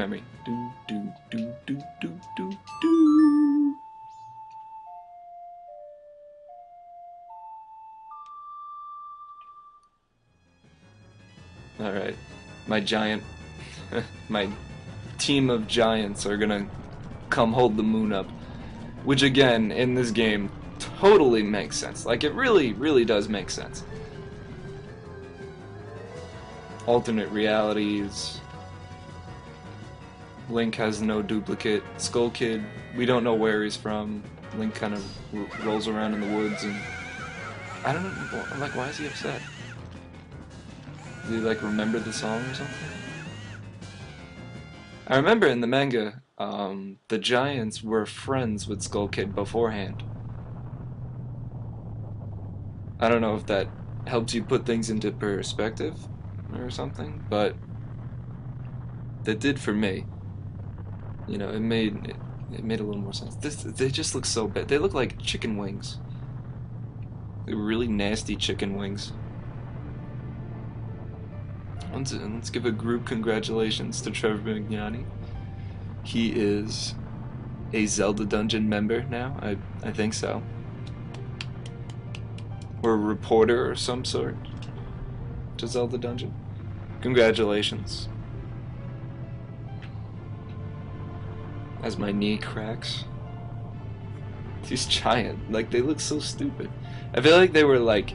memory. Do do do do do do do. All right, my giant, my team of giants are gonna come hold the moon up, which again in this game totally makes sense. Like it really, really does make sense. Alternate realities. Link has no duplicate. Skull Kid, we don't know where he's from. Link kind of rolls around in the woods and I don't know, like why is he upset? Did he like remember the song or something? I remember in the manga, the giants were friends with Skull Kid beforehand. I don't know if that helps you put things into perspective or something, but that did for me. You know, it made a little more sense. They just look so bad. They look like chicken wings. They're really nasty chicken wings. Let's give a group congratulations to Trevor Mignani. He is a Zelda Dungeon member now. I think so. Or a reporter or some sort to Zelda Dungeon. Congratulations. As my knee cracks. These giant, like they look so stupid. I feel like they were like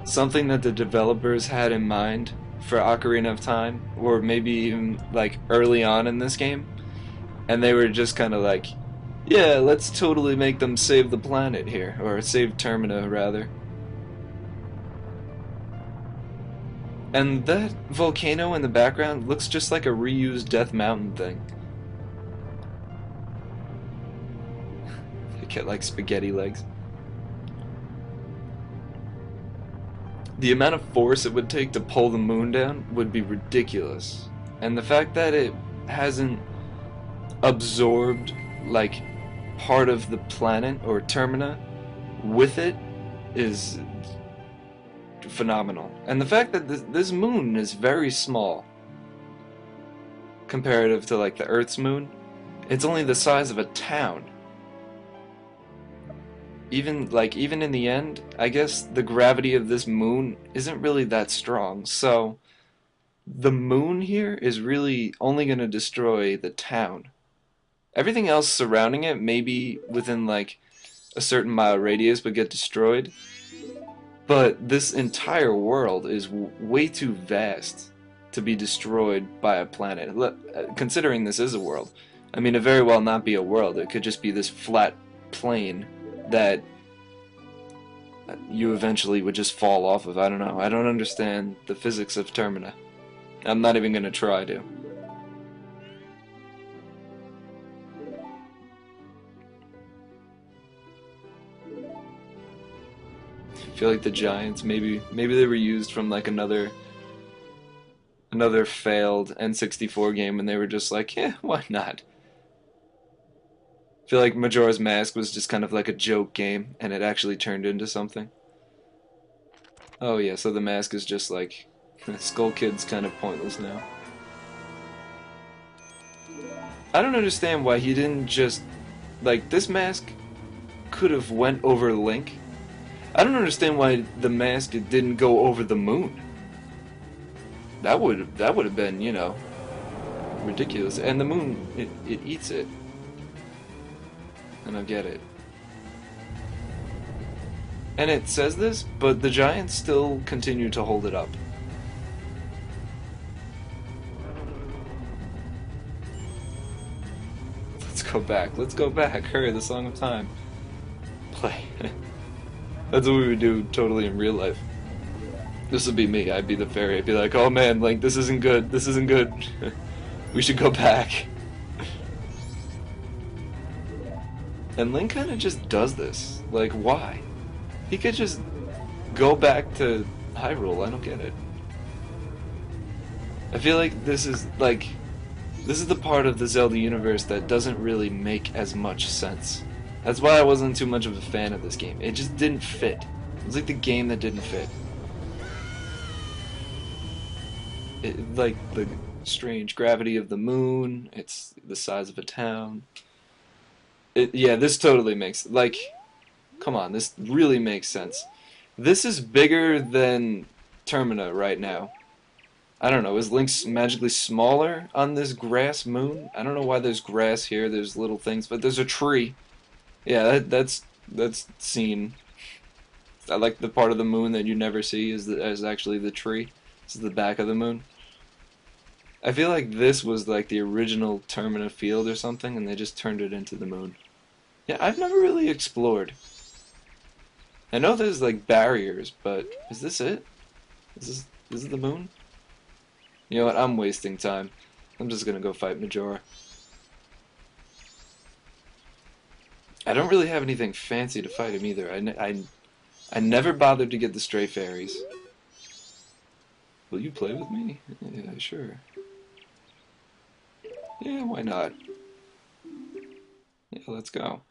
something that the developers had in mind for Ocarina of Time, or maybe even like early on in this game, and they were just kind of like, yeah, let's totally make them save the planet here, or save Termina rather. And that volcano in the background looks just like a reused Death Mountain thing. They get like spaghetti legs. The amount of force it would take to pull the moon down would be ridiculous. And the fact that it hasn't absorbed like part of the planet or Termina with it is phenomenal. And the fact that this moon is very small comparative to like the Earth's moon, it's only the size of a town. Even in the end, I guess the gravity of this moon isn't really that strong. So the moon here is really only going to destroy the town. Everything else surrounding it, maybe within like a certain mile radius, would get destroyed. But this entire world is way too vast to be destroyed by a planet. Considering this is a world, I mean, it very well not be a world. It could just be this flat plane that you eventually would just fall off of. I don't know. I don't understand the physics of Termina. I'm not even going to try to. I feel like the giants, maybe they were used from like another failed N64 game, and they were just like, yeah, why not? I feel like Majora's Mask was just kind of like a joke game, and it actually turned into something. Oh yeah, so the mask is just like Skull Kid's kind of pointless now. I don't understand why he didn't just like this mask could have went over Link. I don't understand why the mask didn't go over the moon. That would have been, you know, ridiculous. And the moon, it eats it. I don't get it. And it says this, but the giants still continue to hold it up. Let's go back. Let's go back. Hurry, the Song of Time. Play. That's what we would do totally in real life. This would be me. I'd be the fairy. I'd be like, oh man, like, this isn't good. This isn't good. We should go back. And Link kind of just does this. Like, why? He could just go back to Hyrule. I don't get it. I feel like this is the part of the Zelda universe that doesn't really make as much sense. That's why I wasn't too much of a fan of this game. It just didn't fit. It was like the game that didn't fit. Like the strange gravity of the moon. It's the size of a town. Yeah, this totally makes like, come on, this really makes sense. This is bigger than Termina right now. I don't know, is Link magically smaller on this grass moon? I don't know why there's grass here, there's little things, but there's a tree. Yeah, that's seen. I like the part of the moon that you never see is actually the tree. This is the back of the moon. I feel like this was like the original Termina field or something, and they just turned it into the moon. Yeah, I've never really explored. I know there's like barriers, but is this it? Is this the moon? You know what? I'm wasting time. I'm just gonna go fight Majora. I don't really have anything fancy to fight him either. I never bothered to get the stray fairies. Will you play with me? Yeah, sure. Yeah, why not? Yeah, let's go.